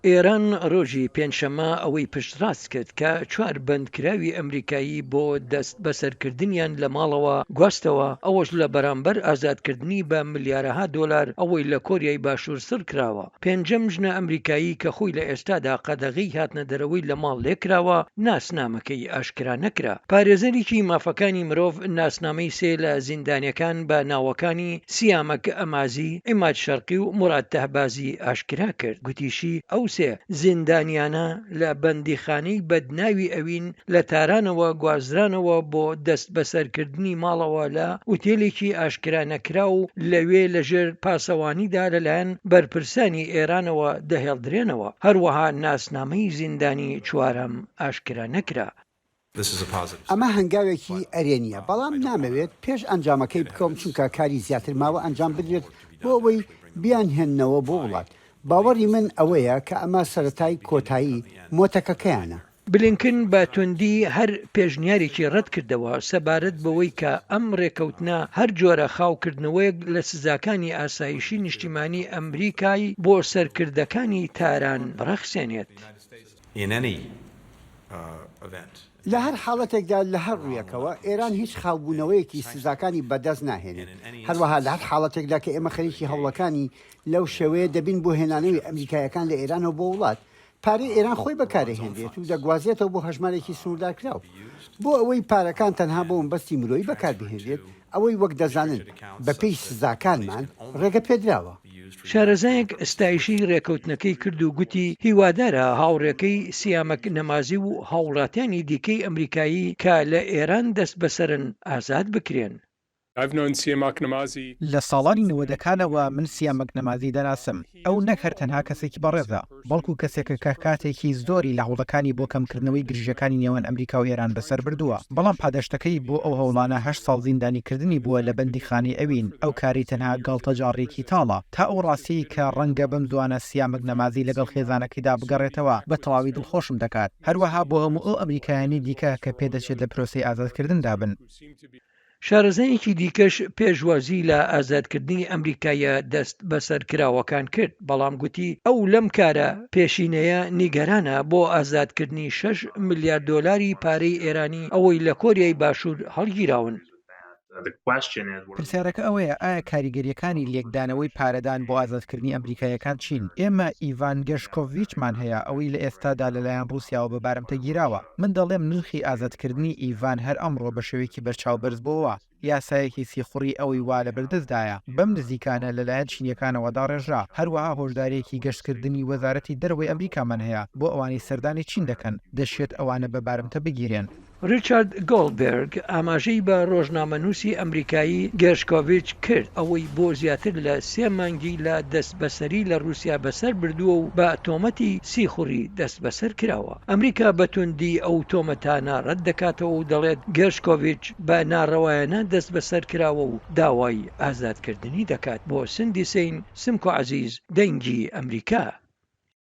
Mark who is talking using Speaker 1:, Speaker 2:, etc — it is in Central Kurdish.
Speaker 1: ئێران ڕۆژی پێنجشەممە ئەوەی پشتڕاست کرد کە 4 بەندکراوی ئەمریکایی بۆ دەست بەسەرکردنیان لە ماڵەوە گواستەوە، ئەوەش لە بەرامبەر ئازادکردنی بە ملیارەها دۆلار ئەوەی لە کۆریای باشوور سڕ کراوە. پێنجەم ژنە ئەمریکایی کە خۆی لە ئێستادا قەدەغەی هاتنە دەرەوەی لە ماڵ لێکراوە ناسنامەکەی ئاشکرا نەکرا. پارێزەرێکی مافەکانی مرۆڤ ناسنامەی سێ لە زیندانیەکان بە ناوەکانی سیامەک ئەمازی، ئیماد شەرقی و موراد تەهبازی ئاشکرا کرد. گوتیشی ئەو سێ زیندانیانە لە بەندیخانەی بەدناوی ئەوین لە تارانەوە گوازرانەوە بۆ دەست بەسەرکردنی ماڵەوە لە ئوتێلێکی ئاشکرا نەکرا و لەوێ لەژێر پاسەوانیدا لەلایەن بەرپرسانی ئێرانەوە دەهێڵدرێنەوە. هەروەها ناسنامەی زیندانی چوارەم ئاشکرا نەکرا.
Speaker 2: ئەمە هەنگاوێکی ئەرێنیە، بەڵام نامەوێت پێش ئەنجامەکەی بکەم چونکە کاری زیاتر ماوە ئەنجام بدرێت بۆ ئەوەی بیان هێننەوە بۆ وڵات. باوەڕی من ئەوەیە کە ئەمە سەرەتای کۆتایی مۆتەکەکەیانە.
Speaker 1: بلینکن بە توندی هەر پێشنیارێکی ڕەت کردەوە سەبارەت بەوەی کە ئەم ڕێکەوتنە هەر جۆرە خاوکردنەوەیەک لە سزاکانی ئاسایشی نیشتیمانی ئەمریکای بۆ سەرکردەکانی تاران بڕەخسێنێت.
Speaker 2: لە هەر حاڵەتێکدا لە هەر ڕوویەکەوە ئێران هیچ خاوبوونەوەیەکی سزاکانی بەدەست ناهێنێت. هەروەها لە هەر حاڵەتێکدا کە ئێمە خەریکی هەوڵەکانی لەو شێوەیە دەبین بۆ هێنانەوەی ئەمریکایەکان لە ئێرانەوە بۆ وڵات، پارەی ئێران خۆی بەکارهێنرێت و دەگوازێتەوە بۆ هەژمارێکی سنووردارکراو بۆ ئەوەی پارەکان تەنها بۆ مەبەستی مرۆیی بەکاربهێنرێت، ئەوەی وەک دەزانن بەپێی سزاکانمان ڕێگە پێدراوە.
Speaker 1: شارەزایەک ئستایشی ڕێکەوتنەکەی کرد و گوتی هیوادارە هاوڕێکەی سیامەک نەمازی و هاوڵاتیانی دیکەی ئەمریکایی کە لە ئێران دەست بەسەرن ئازاد بکرێن.
Speaker 3: لە ساڵانی 90ەکانەوە من سیامەک نەمازی دەناسم. ئەو نەک هەر تەنها کەسێکی بەڕێزە، بەڵکو کەسێکە کە کاتێکی زۆری لە هەوڵەکانی بۆ کەمکردنەوەی گرژەکانی نێوان ئەمریکا و ئێران بەسەر بردووە. بەڵام پادەشتەکەی بۆ ئەو هەوڵانە 8 ساڵ زیندانیکردنی بووە لە بەندیخانەی ئەوین. ئەو کاری تەنها گاڵتەجاڕێکی تاڵە تا ئەو ڕاستی کە ڕەنگە بم دوانە سیامەک نەمازی لەگەڵ خێزانەکەیدا بگەڕێتەوە بە تەواوی دڵخۆشم دەکات. هەروەها بۆ هەموو ئەو ئەمریکایانی دیکە کە پێدەچێت لە پرۆسەی ئازادکردندا بن.
Speaker 1: شارەزایەکی دیکەش پێشوازی لە ئازادکردنی ئەمریکایە دەست بەسەرکراوەکان کرد، بەڵام گوتی ئەو لەم کارە پێشینەیە نیگەرانە بۆ ئازادکردنی 6 ملیارد دۆلاری پارەی ئێرانی ئەوەی لە کۆریای باشوور هەڵگیراون.
Speaker 3: پرسیارەکە ئەوەیە ئایا کاریگەریەکانی لێکدانەوەی پارەدان بۆ ئازادکردنی ئەمریکایەکان چین؟ ئێمە ئیڤان گەشکۆڤیچمان هەیە ئەوەی لە ئێستادا لەلایەن رووسیاوە بە بارمتە گیراوە. من دەڵێم نرخی ئازادکردنی ئیڤان هەر ئەمڕۆ بە شێوەیەکی بەرچاو بەرز بووە. یاسایەکی سیخوڕی ئەوەی وا لە بەردەستدایە بەم نزیکانە لەلایەن چینیەکانەوەدا ڕێژرا. هەروەها هۆشدارێکی گەشتکردنی وەزارەتی دەرەوەی ئەمریکامان هەیە بۆ ئەوانی سەردانی چین دەکەن دەشێت ئەوانە بە بارمتە بگیرێن.
Speaker 1: ریچارد گۆڵدبێرگ ئاماژەی بە ڕۆژنامەنووسی ئەمریکایی گێرشکۆڤیچ کرد ئەوەی بۆ زیاتر لە 3 مانگی لە دەستبەسەری لە رووسیا بەسەر بردووە و بە تۆمەتی سیخوڕی دەست بەسەر کراوە. ئەمریکا بە توندی ئەو تۆمەتانە ڕەت دەکاتەوە و دەڵێت گێرشکۆڤیچ بە ناڕەوایانە دەست بەسەر کراوە و داوای ئازادکردنی دەکات. بۆ سندی سین سمکۆ عەزیز، دەنگی ئەمریکا.